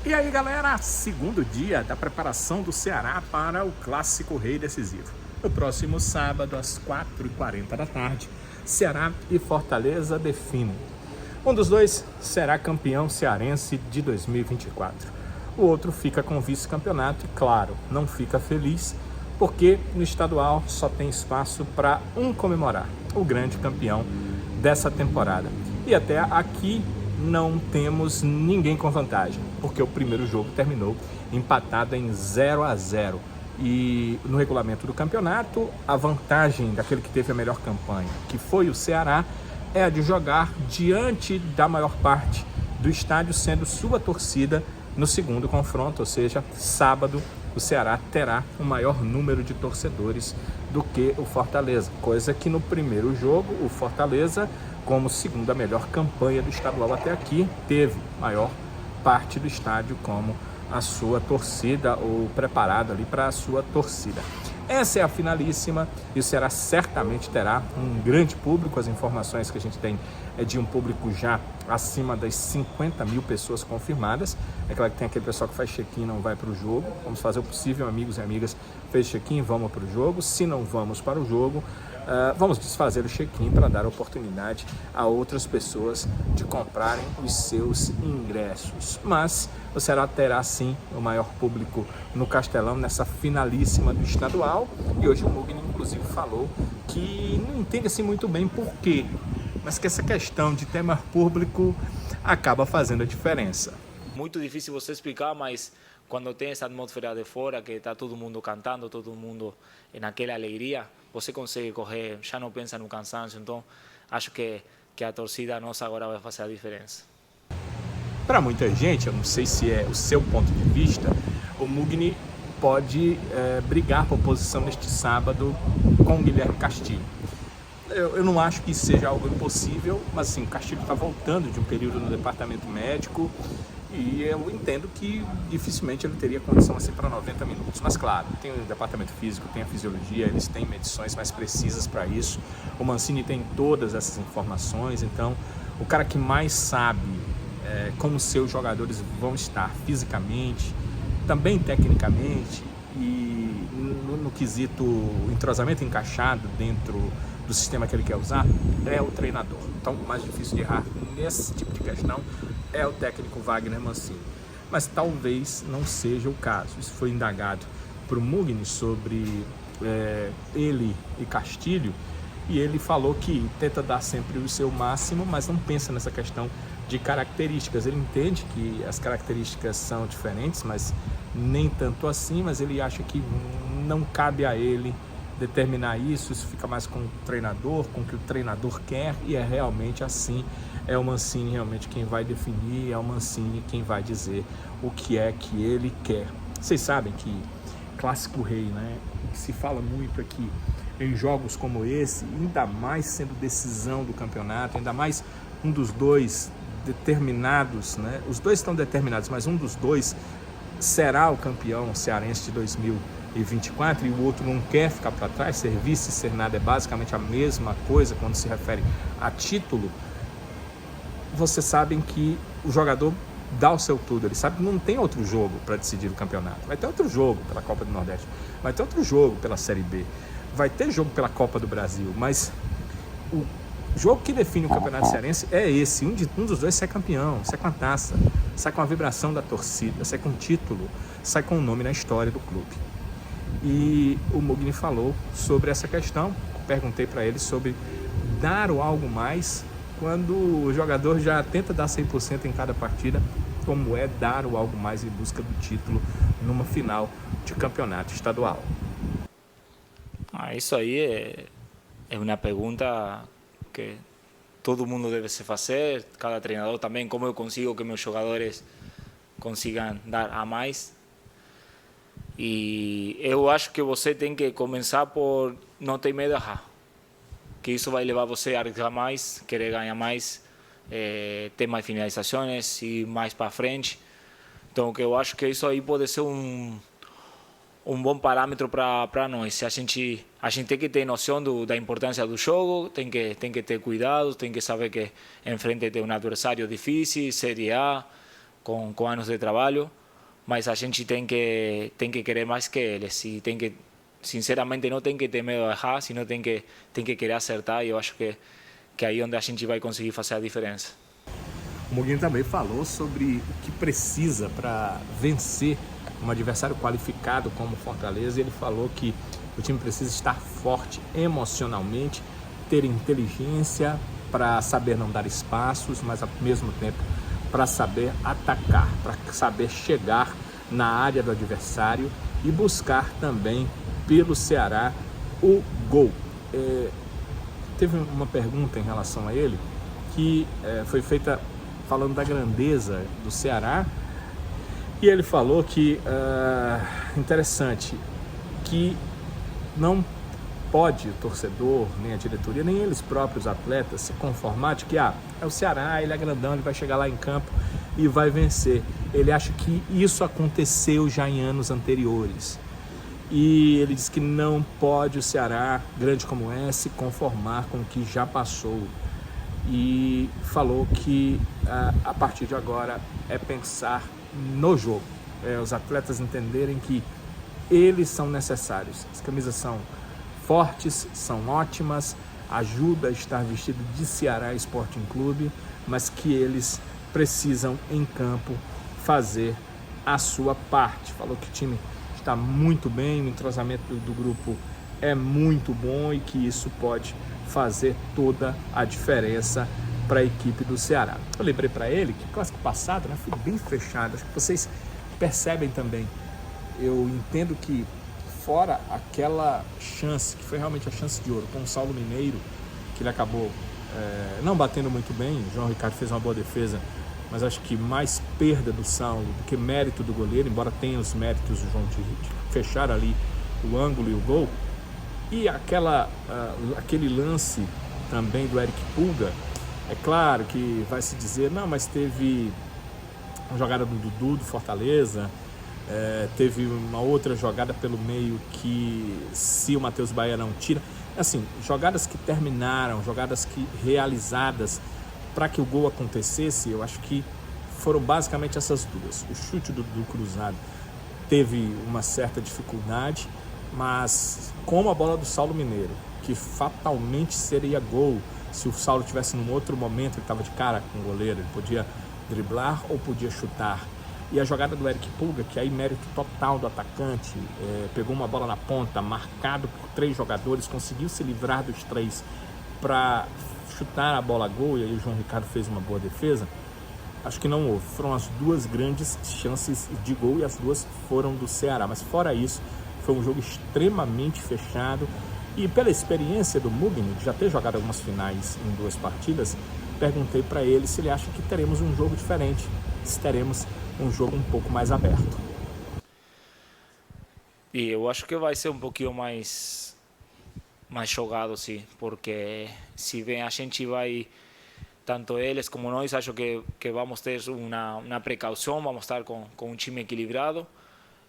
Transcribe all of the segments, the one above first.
E aí, galera, segundo dia da preparação do Ceará para o Clássico Rei decisivo. No próximo sábado, às 4h40 da tarde, Ceará e Fortaleza definem. Um dos dois será campeão cearense de 2024. O outro fica com o vice-campeonato e, claro, não fica feliz porque no estadual só tem espaço para um comemorar, o grande campeão dessa temporada. E até aqui não temos ninguém com vantagem, porque o primeiro jogo terminou empatado em 0-0. E no regulamento do campeonato, a vantagem daquele que teve a melhor campanha, que foi o Ceará, é a de jogar diante da maior parte do estádio, sendo sua torcida no segundo confronto, ou seja, sábado, o Ceará terá um maior número de torcedores do que o Fortaleza, coisa que no primeiro jogo o Fortaleza, como segunda melhor campanha do estadual até aqui, teve maior parte do estádio como a sua torcida, ou preparado ali para a sua torcida. Essa é a finalíssima e o Ceará certamente terá um grande público. As informações que a gente tem é de um público já acima das 50 mil pessoas confirmadas. É claro que tem aquele pessoal que faz check-in e não vai para o jogo. Vamos fazer o possível, amigos e amigas, fez check-in, vamos para o jogo. Se não vamos para o jogo, vamos desfazer o check-in para dar oportunidade a outras pessoas de comprarem os seus ingressos. Mas o Ceará terá sim o maior público no Castelão nessa finalíssima do estadual. E hoje o Mugni inclusive falou que não entende assim muito bem por quê, mas que essa questão de ter maior público acaba fazendo a diferença. Muito difícil você explicar, mas quando tem essa atmosfera de fora, que está todo mundo cantando, todo mundo naquela alegria, você consegue correr, já não pensa no cansaço. Então, acho que a torcida nossa agora vai fazer a diferença. Para muita gente, eu não sei se é o seu ponto de vista, o Mugni pode brigar por posição neste sábado com o Guilherme Castilho. Eu não acho que isso seja algo impossível, mas assim, o Castilho está voltando de um período no departamento médico e eu entendo que dificilmente ele teria condição assim para 90 minutos. Mas claro, tem o departamento físico, tem a fisiologia, eles têm medições mais precisas para isso. O Mancini tem todas essas informações, então o cara que mais sabe como seus jogadores vão estar fisicamente, também tecnicamente e no quesito entrosamento encaixado dentro do sistema que ele quer usar, é o treinador. Então, o mais difícil de errar nesse tipo de questão é o técnico Wagner Mancini. Mas talvez não seja o caso. Isso foi indagado por Mugni sobre ele e Castilho, e ele falou que tenta dar sempre o seu máximo, mas não pensa nessa questão de características. Ele entende que as características são diferentes, mas nem tanto assim, mas ele acha que não cabe a ele determinar isso fica mais com o treinador, com o que o treinador quer, e é realmente assim. É o Mancini realmente quem vai definir, é o Mancini quem vai dizer o que é que ele quer. Vocês sabem que Clássico Rei, né, se fala muito aqui em jogos como esse, ainda mais sendo decisão do campeonato, ainda mais um dos dois determinados, né, os dois estão determinados, mas um dos dois será o campeão cearense de 2024 e o outro não quer ficar para trás. Ser vice, ser nada é basicamente a mesma coisa quando se refere a título. Vocês sabem que o jogador dá o seu tudo, ele sabe que não tem outro jogo para decidir o campeonato. Vai ter outro jogo pela Copa do Nordeste, vai ter outro jogo pela Série B, vai ter jogo pela Copa do Brasil, mas o jogo que define o campeonato cearense é esse. Um dos dois sai campeão, sai com a taça, sai com a vibração da torcida, sai com um título, sai com um nome na história do clube. E o Mugni falou sobre essa questão. Perguntei para ele sobre dar o algo mais quando o jogador já tenta dar 100% em cada partida, como é dar o algo mais em busca do título numa final de campeonato estadual. Isso aí é uma pergunta que todo mundo deve se fazer, cada treinador também, como eu consigo que meus jogadores consigam dar a mais. E eu acho que você tem que começar por não ter medo de errar, que isso vai levar você a arriscar mais, querer ganhar mais, ter mais finalizações e mais para frente. Então, eu acho que isso aí pode ser um bom parâmetro para nós. Se a gente tem que ter noção da importância do jogo, tem que ter cuidado, tem que saber que enfrente tem um adversário difícil, Série A, com anos de trabalho, mas a gente tem que querer mais que eles e sinceramente não tem que ter medo de errar, sino tem que querer acertar, e eu acho que aí é onde a gente vai conseguir fazer a diferença. O Mugni também falou sobre o que precisa para vencer um adversário qualificado como Fortaleza, e ele falou que o time precisa estar forte emocionalmente, ter inteligência para saber não dar espaços, mas ao mesmo tempo para saber atacar, para saber chegar na área do adversário e buscar também pelo Ceará o gol. Teve uma pergunta em relação a ele que foi feita falando da grandeza do Ceará, e ele falou que, interessante, que não pode o torcedor, nem a diretoria, nem eles próprios atletas se conformar de que é o Ceará, ele é grandão, ele vai chegar lá em campo e vai vencer. Ele acha que isso aconteceu já em anos anteriores. E ele diz que não pode o Ceará, grande como é, se conformar com o que já passou. E falou que a partir de agora é pensar no jogo. Os atletas entenderem que eles são necessários. As camisas são fortes, são ótimas, ajuda a estar vestido de Ceará Sporting Clube, mas que eles precisam em campo fazer a sua parte. Falou que o time está muito bem, o entrosamento do grupo é muito bom e que isso pode fazer toda a diferença para a equipe do Ceará. Eu lembrei para ele que o clássico passado, né, foi bem fechado. Acho que vocês percebem também. Eu entendo que fora aquela chance, que foi realmente a chance de ouro, com o Saulo Mineiro, que ele acabou não batendo muito bem, o João Ricardo fez uma boa defesa, mas acho que mais perda do Saulo do que mérito do goleiro, embora tenha os méritos do João de fechar ali o ângulo e o gol. E aquele lance também do Eric Pulga, é claro que vai se dizer, não, mas teve uma jogada do Dudu, do Fortaleza, teve uma outra jogada pelo meio que se o Matheus Bahia não tira, assim, jogadas que terminaram, jogadas que realizadas para que o gol acontecesse, eu acho que foram basicamente essas duas. O chute do cruzado teve uma certa dificuldade, mas como a bola do Saulo Mineiro, que fatalmente seria gol se o Saulo tivesse num outro momento, ele estava de cara com o goleiro, ele podia driblar ou podia chutar. E a jogada do Eric Pulga, que aí mérito total do atacante, pegou uma bola na ponta, marcado por 3 jogadores, conseguiu se livrar dos 3 para chutar a bola a gol, e aí o João Ricardo fez uma boa defesa. Acho que não houve. Foram as 2 grandes chances de gol e as 2 foram do Ceará. Mas fora isso, foi um jogo extremamente fechado. E pela experiência do Mugni, de já ter jogado algumas finais em 2 partidas, perguntei para ele se ele acha que teremos um jogo diferente, se teremos um jogo um pouco mais aberto. E eu acho que vai ser um pouquinho mais jogado, sim, porque se bem a gente vai, tanto eles como nós, acho que vamos ter uma precaução, vamos estar com um time equilibrado.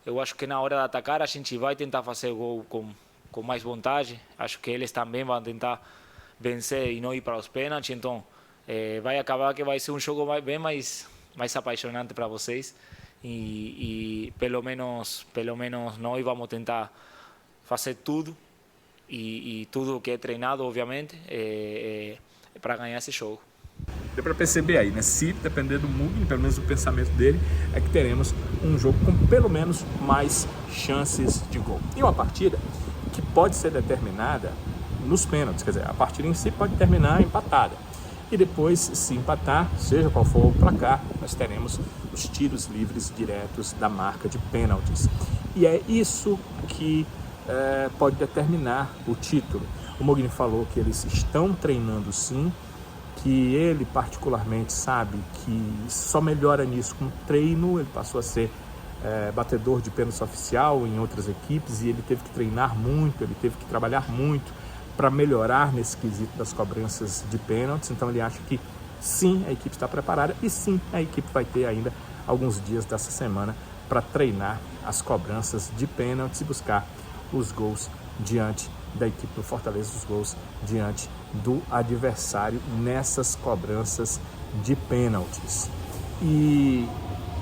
Eu acho que na hora de atacar a gente vai tentar fazer gol com mais vontade. Acho que eles também vão tentar vencer e não ir para os pênaltis, então vai acabar que vai ser um jogo bem mais apaixonante para vocês, e pelo menos nós vamos tentar fazer tudo e tudo que é treinado, obviamente, para ganhar esse jogo. Deu para perceber aí, né? Se depender do Mugni, pelo menos o pensamento dele é que teremos um jogo com pelo menos mais chances de gol. E uma partida que pode ser determinada nos pênaltis, quer dizer, a partida em si pode terminar empatada. E depois, se empatar, seja qual for o placar, nós teremos os tiros livres diretos da marca de pênaltis. E é isso que pode determinar o título. O Mugni falou que eles estão treinando sim, que ele particularmente sabe que só melhora nisso com treino. Ele passou a ser batedor de pênaltis oficial em outras equipes e ele teve que treinar muito, ele teve que trabalhar muito para melhorar nesse quesito das cobranças de pênaltis. Então ele acha que sim, a equipe está preparada e sim, a equipe vai ter ainda alguns dias dessa semana para treinar as cobranças de pênaltis e buscar os gols diante da equipe do Fortaleza, os gols diante do adversário nessas cobranças de pênaltis. E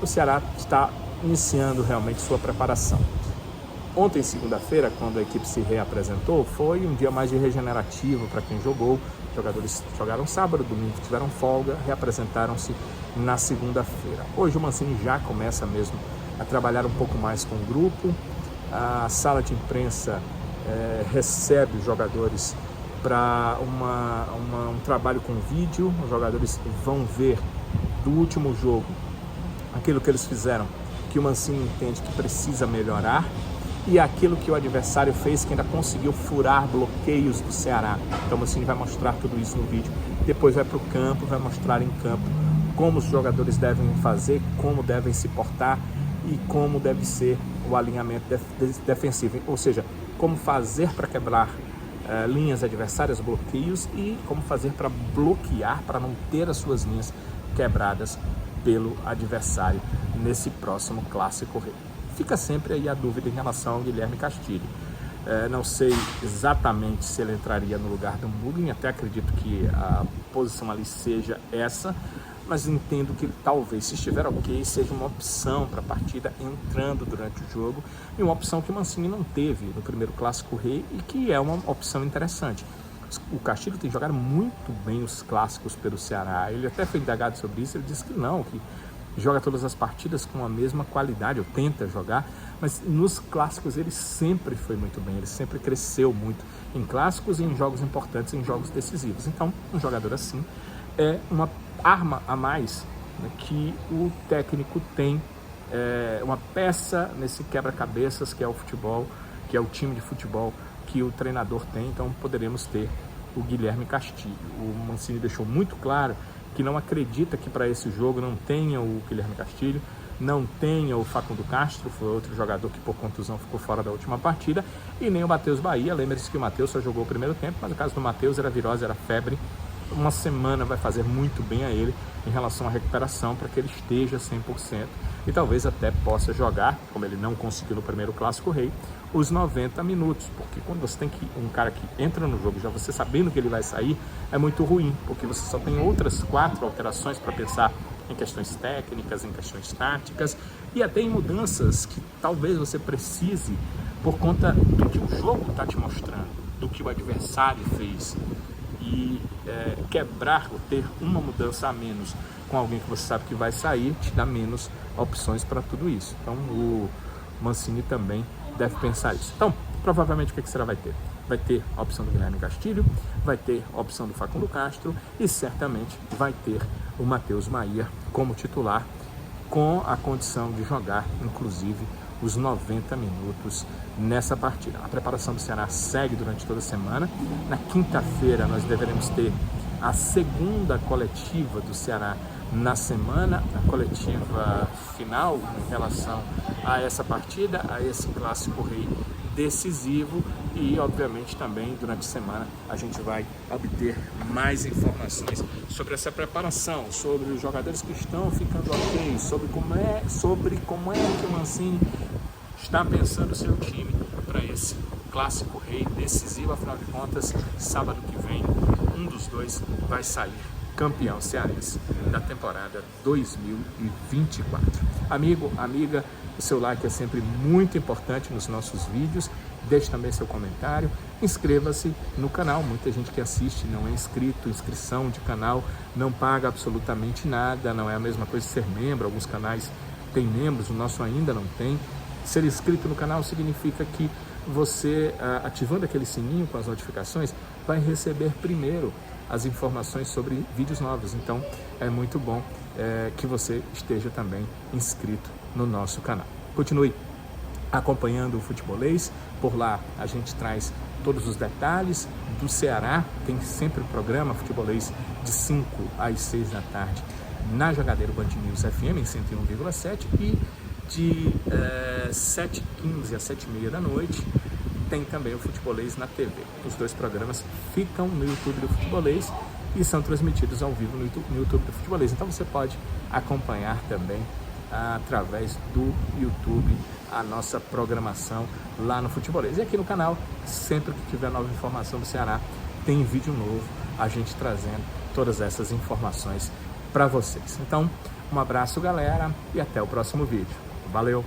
o Ceará está iniciando realmente sua preparação. Ontem, segunda-feira, quando a equipe se reapresentou, foi um dia mais de regenerativo para quem jogou. Os jogadores jogaram sábado, domingo tiveram folga, reapresentaram-se na segunda-feira. Hoje o Mancini já começa mesmo a trabalhar um pouco mais com o grupo. A sala de imprensa recebe os jogadores para um trabalho com vídeo. Os jogadores vão ver do último jogo aquilo que eles fizeram, que o Mancini entende que precisa melhorar, e aquilo que o adversário fez, que ainda conseguiu furar bloqueios do Ceará. Então o Mancini vai mostrar tudo isso no vídeo, depois vai para o campo, vai mostrar em campo como os jogadores devem fazer, como devem se portar e como deve ser o alinhamento defensivo, ou seja, como fazer para quebrar linhas adversárias, bloqueios, e como fazer para bloquear, para não ter as suas linhas quebradas pelo adversário nesse próximo Clássico Rei. Fica sempre aí a dúvida em relação ao Guilherme Castilho. Não sei exatamente se ele entraria no lugar do Mugni, até acredito que a posição ali seja essa, mas entendo que talvez, se estiver ok, seja uma opção para a partida entrando durante o jogo, e uma opção que o Mancini não teve no primeiro Clássico Rei e que é uma opção interessante. O Castilho tem jogado muito bem os clássicos pelo Ceará. Ele até foi indagado sobre isso, ele disse que não, que joga todas as partidas com a mesma qualidade, ou tenta jogar, mas nos clássicos ele sempre foi muito bem, ele sempre cresceu muito em clássicos e em jogos importantes, em jogos decisivos. Então, um jogador assim é uma arma a mais, né, que o técnico tem, uma peça nesse quebra-cabeças que é o futebol, que é o time de futebol que o treinador tem. Então poderemos ter o Guilherme Castilho. O Mancini deixou muito claro que não acredita que para esse jogo não tenha o Guilherme Castilho, não tenha o Facundo Castro, foi outro jogador que por contusão ficou fora da última partida, e nem o Matheus Bahia. Lembre-se que o Matheus só jogou o primeiro tempo, mas no caso do Matheus era virose, era febre. Uma semana vai fazer muito bem a ele em relação à recuperação, para que ele esteja 100% e talvez até possa jogar, como ele não conseguiu no primeiro Clássico Rei, os 90 minutos, porque quando você tem um cara que entra no jogo já você sabendo que ele vai sair, é muito ruim, porque você só tem outras 4 alterações para pensar em questões técnicas, em questões táticas e até em mudanças que talvez você precise por conta do que o jogo está te mostrando, do que o adversário fez. E quebrar ou ter uma mudança a menos com alguém que você sabe que vai sair te dá menos opções para tudo isso. Então o Mancini também deve pensar isso. Então, provavelmente o que será vai ter? Vai ter a opção do Guilherme Castilho, vai ter a opção do Facundo Castro e certamente vai ter o Matheus Bahia como titular, com a condição de jogar, inclusive, os 90 minutos nessa partida. A preparação do Ceará segue durante toda a semana. Na quinta-feira nós deveremos ter a segunda coletiva do Ceará na semana, a coletiva final em relação a essa partida, a esse Clássico Rei decisivo, e obviamente também durante a semana a gente vai obter mais informações sobre essa preparação, sobre os jogadores que estão ficando ok, sobre como é que o Mancini está pensando o seu time para esse Clássico Rei decisivo. Afinal de contas, sábado que vem, um dos dois vai sair campeão cearense da temporada 2024. Amigo, amiga, o seu like é sempre muito importante nos nossos vídeos. Deixe também seu comentário, inscreva-se no canal. Muita gente que assiste não é inscrito. Inscrição de canal não paga absolutamente nada, não é a mesma coisa que ser membro. Alguns canais têm membros, o nosso ainda não tem. Ser inscrito no canal significa que você, ativando aquele sininho com as notificações, vai receber primeiro as informações sobre vídeos novos. Então é muito bom que você esteja também inscrito no nosso canal. Continue acompanhando o Futebolês. Por lá a gente traz todos os detalhes do Ceará. Tem sempre o programa Futebolês de 5 às 6 da tarde na Jogadeiro Band News FM em 101,7 e de 7h15 às 7h30 da noite tem também o Futebolês na TV. Os dois programas ficam no YouTube do Futebolês e são transmitidos ao vivo no YouTube do Futebolês. Então você pode acompanhar também através do YouTube a nossa programação lá no Futebolês. E aqui no canal, sempre que tiver nova informação do Ceará, tem vídeo novo, a gente trazendo todas essas informações para vocês. Então, Um abraço, galera, e até o próximo vídeo. Valeu!